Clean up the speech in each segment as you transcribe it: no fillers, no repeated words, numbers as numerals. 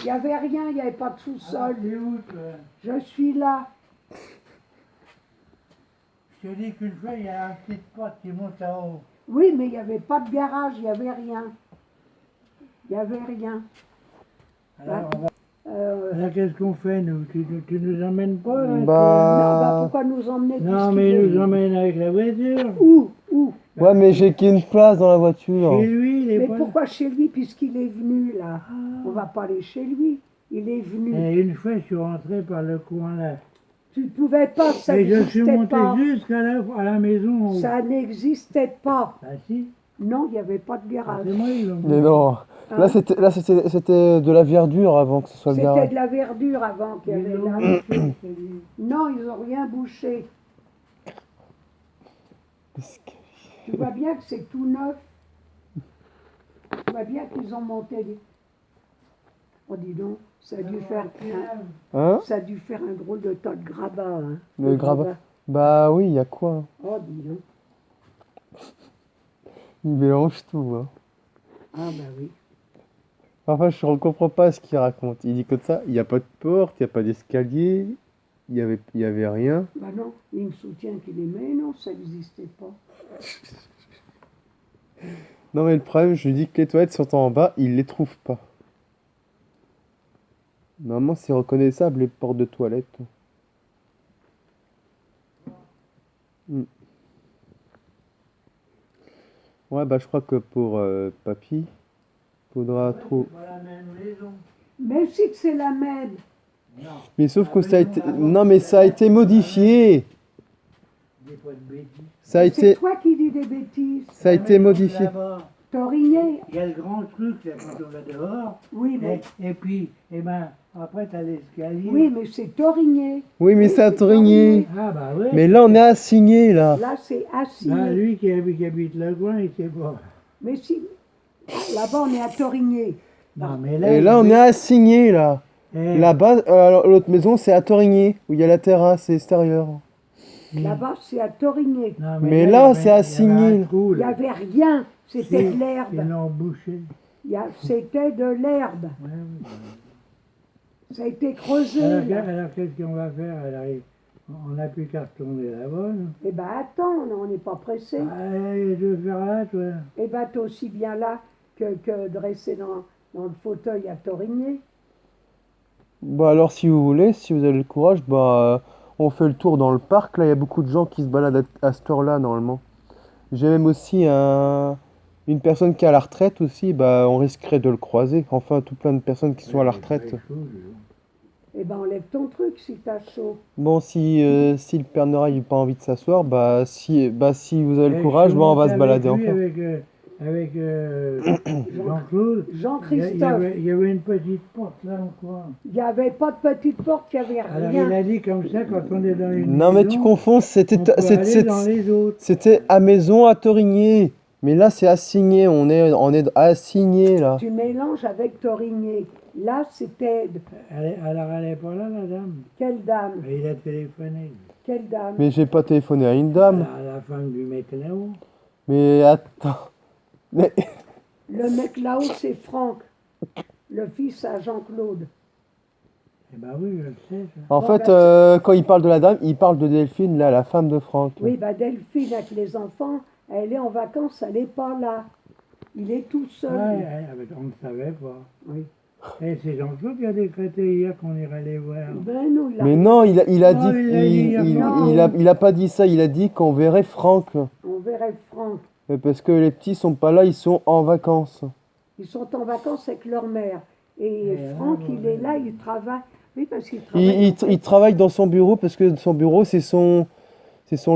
Il n'y avait rien, il n'y avait pas de sous-sol. T'es où, toi? Je suis là. Je te dis qu'une fois, il y a un petit porte qui monte en haut. Oui, mais il n'y avait pas de garage, il n'y avait rien. Il n'y avait rien. Alors, on va... Euh, Alors, qu'est-ce qu'on fait, nous? Tu nous emmènes pas, là? non, Bah... pourquoi nous emmener Non, puisqu'il mais est- nous emmène avec la voiture. Où Ouais, mais j'ai qu'une place dans la voiture. Chez lui, il est Mais pas... pourquoi chez lui puisqu'il est venu là Ah. On va pas aller chez lui. Il est venu. Et une fois, je suis rentré par le coin là. Tu ne pouvais pas, ça Et je suis n'existait monté pas. jusqu'à à la maison. Ça n'existait pas. Bah si, Non, il n'y avait pas de garage. c'est moi, ils l'ont Mais non. Hein? C'était de la verdure avant que ce soit le C'était garage. de la verdure avant qu'il y Ils avait l'ont là. bouché, c'est lui. Non, ils n'ont rien bouché. Tu vois bien que c'est tout neuf. Tu vois bien qu'ils ont monté des... Oh, dis donc, ça a dû faire Hein? ça a dû faire un drôle de tas de grabat. Hein, Le de grabat. Bah oui, il y a quoi? Oh, dis donc. Il mélange tout. Hein. Ah, bah oui. Enfin, je ne comprends pas ce qu'il raconte. Il dit comme ça, il n'y a pas de porte, il n'y a pas d'escalier, il y avait rien. Bah non, il me soutient qu'il est... Mais non, ça n'existait pas. Non mais le problème, je lui dis que les toilettes sont en bas, il les trouve pas. Normalement, c'est reconnaissable les portes de toilettes. Hmm. Ouais, bah je crois que pour Papy, faudra trop. C'est pas la même maison. Mais si que c'est la même. Non, Mais sauf que ça a été. Non mais ça a été modifié. dis pas de bêtises. Ça a C'est été. toi qui dis des bêtises. Ça a La été maison modifié. là-bas, Torigné. il y a le grand truc là quand on va dehors. Oui, mais, Et puis, eh ben, après, t'as l'escalier. oui, mais c'est Torigné. Oui, mais c'est à Torigné. Ah bah ouais. Mais là, on est assigné là. Là, c'est assis. Bah, lui qui habite le coin, il sait pas. Mais si. Là-bas, on est à Torigné. Non, mais là, Et là, on est assigné là. Eh, Là-bas, l'autre maison, c'est à Torigné, où il y a la terrasse extérieure. Là-bas, c'est à Torigné. non, Mais il y là, avait- c'est il y avait assigné. un trou, Il n'y là. avait rien. C'était de Ils l'herbe. l'ont bouché. C'était de l'herbe. Ouais, ouais. Ça a été creusé. Alors, là. alors, qu'est-ce qu'on va faire? Alors, on n'a plus qu'à retourner là-bas. non? Eh ben attends, on n'est pas pressé. Allez, je vais faire là, toi. Eh ben t'es aussi bien là que de rester dans le fauteuil à Torigné. Bah alors, si vous voulez, si vous avez le courage, bah on fait le tour dans le parc. Là, il y a beaucoup de gens qui se baladent à cette heure-là, normalement. J'ai même aussi une personne qui est à la retraite aussi, bah on risquerait de le croiser. Enfin, tout plein de personnes qui sont à la retraite. Eh ben enlève ton truc si t'as chaud. Bon, si le Père Noël n'a pas envie de s'asseoir, si vous avez le courage, bah on va se balader encore. Avec Jean-Claude, Jean-Christophe, il y avait une petite porte là encore. il n'y avait pas de petite porte, il n'y avait Alors rien. il a dit comme ça, quand on est dans une Non mais maison, tu confonds, on peut aller dans les autres. c'était à Maison à Torigné. Mais là c'est assigné, on est assigné là. Tu mélanges avec Torigné. Là, c'était... Alors elle n'est pas là, la dame. Quelle dame? Mais il a téléphoné. Quelle dame? Mais j'ai pas téléphoné à une dame. À la femme du mec là-haut. Mais attends. Mais Le mec là-haut, c'est Franck, le fils à Jean-Claude. Eh ben oui, je le sais. Ça. en Bon, fait, bah, quand il parle de la dame, il parle de Delphine, là, la femme de Franck. Oui, bah Delphine avec les enfants, elle est en vacances, elle n'est pas là. Il est tout seul. Ouais, on ne savait pas. Oui. Et c'est Jean-Claude qui a décrété hier qu'on irait les voir. Ben non, là, Mais non, il a Non, dit, il a dit, il a pas dit ça, il a dit qu'on verrait Franck. on verrait Franck. Parce que les petits sont pas là, ils sont en vacances. Ils sont en vacances avec leur mère. Et Franck, il est là, il travaille. Oui, parce qu'il Il, travaille. il travaille dans son bureau parce que son bureau, c'est son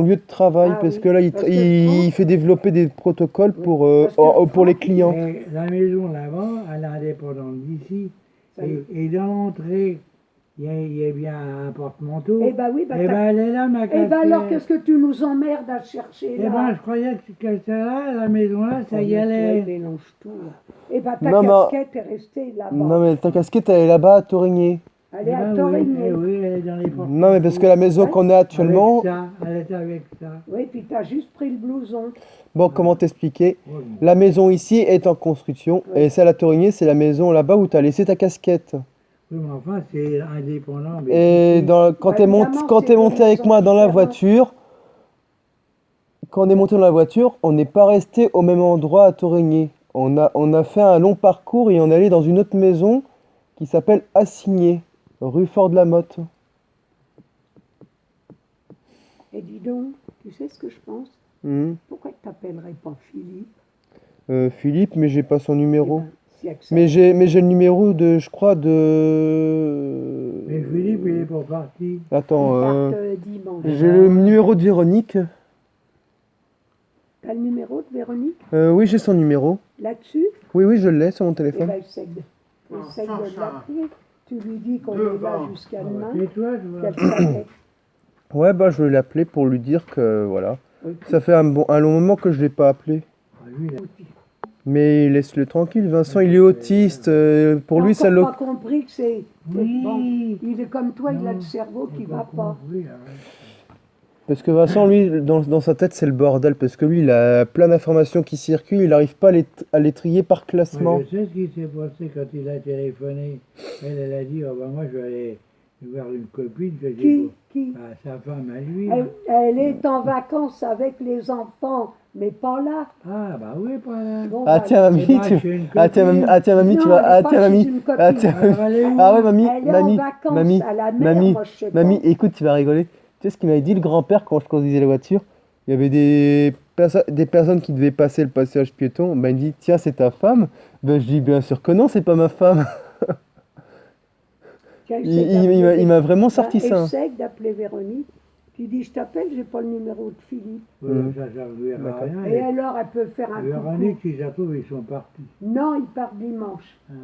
lieu de travail. Ah parce oui, que là, parce que il Franck- fait développer des protocoles Oui, pour, parce que pour les Franck, clients. Et la maison là-bas, elle est indépendante d'ici. Ça y est. Et dans l'entrée, il y a bien un porte-manteau. Eh ben oui, bah, Eh t'as- ben elle est là, ma Eh cafetière. ben alors, qu'est-ce que tu nous emmerdes à chercher Eh là? ben je croyais que c'était là, la maison là, ça y Il allait. mélange tout. Eh ben ta Non, mais- casquette est restée là-bas. Non, mais ta casquette, elle est là-bas à Torigné. Elle est Eh à ben oui, Torigné. eh oui, elle est dans les porte. Non, mais parce que la maison qu'on a actuellement. Avec ça, elle est avec ça. Oui, puis t'as juste pris le blouson. Bon, comment t'expliquer? Oui. La maison ici est en construction. Oui. Et celle à Torigné, c'est la maison là-bas où tu as laissé ta casquette. Oui, mais enfin, c'est indépendant. Mais Et quand Bah, t'es évidemment, quand c'est t'es deux monté avec maisons moi dans la différentes. voiture, quand on est monté dans la voiture, on n'est pas resté au même endroit à Torigny. On a fait un long parcours et on est allé dans une autre maison qui s'appelle Assigné, rue Fort-de-la-Motte. Et dis donc, tu sais ce que je pense? Mhm. Pourquoi tu t'appellerais pas Philippe? Philippe, mais j'ai pas son Eh numéro. ben, s'il y a que ça à faire. Mais j'ai le numéro de, je crois, de... Mais Philippe, il est pas parti. Attends, Ils partent dimanche. j'ai le numéro de Véronique. T'as le numéro de Véronique Oui, j'ai son numéro. là-dessus? Oui, oui, je l'ai sur mon Eh téléphone. ben, essaye de l'appeler. Tu lui dis qu'on est là jusqu'à demain, Et toi, je vois. qu'elle s'appelle. Ouais, bah je vais l'appeler pour lui dire que voilà. Oui. Ça fait un long moment que je l'ai pas appelé. Ah, lui, là, Mais laisse-le tranquille, Vincent, il est autiste. Pour lui, ça T'as le... encore pas compris que c'est... Oui. Bon, il est comme toi, il a Non, le cerveau qui j'ai va pas. compris, arrête. Parce que Vincent, lui, dans sa tête, c'est le bordel. Parce que lui, il a plein d'informations qui circulent, il n'arrive pas à les trier par Moi, classement. je sais ce qui s'est passé quand il a téléphoné. Elle a dit, oh, ben, moi, je vais aller voir une copine que j'ai. Qui Bah, sa femme à lui. elle est en vacances avec les enfants, mais pas là. Ah, bah oui, pas là. Bon, Ah bah, tiens, mamie, Eh ben, tu... chez une Ah tiens, mamie, copine. ah, tiens, mamie, tu non, vas... elle est Ah pas tiens, chez mamie. une Ah copine. tiens, Alors, elle est où? ah ouais, mamie, Elle est en mamie, vacances mamie, à la mer, mamie, moi, je sais mamie, pas. écoute, tu vas rigoler. Tu sais ce qu'il m'avait dit le grand-père quand je conduisais la voiture? Il y avait des personnes qui devaient passer le passage piéton. Ben, il me dit, tiens, c'est ta femme? Ben, je dis, bien sûr que non, c'est pas ma femme. Tiens, essaye Il m'a vraiment Ben, sorti ça. essaye d'appeler Véronique. Tu dis, je t'appelle, j'ai pas le numéro de Philippe. Ouais, ça servira à D'accord. rien. Et alors, elle peut faire un coucou. Véronique, si ça trouve, ils sont partis. Non, il part dimanche. Hein.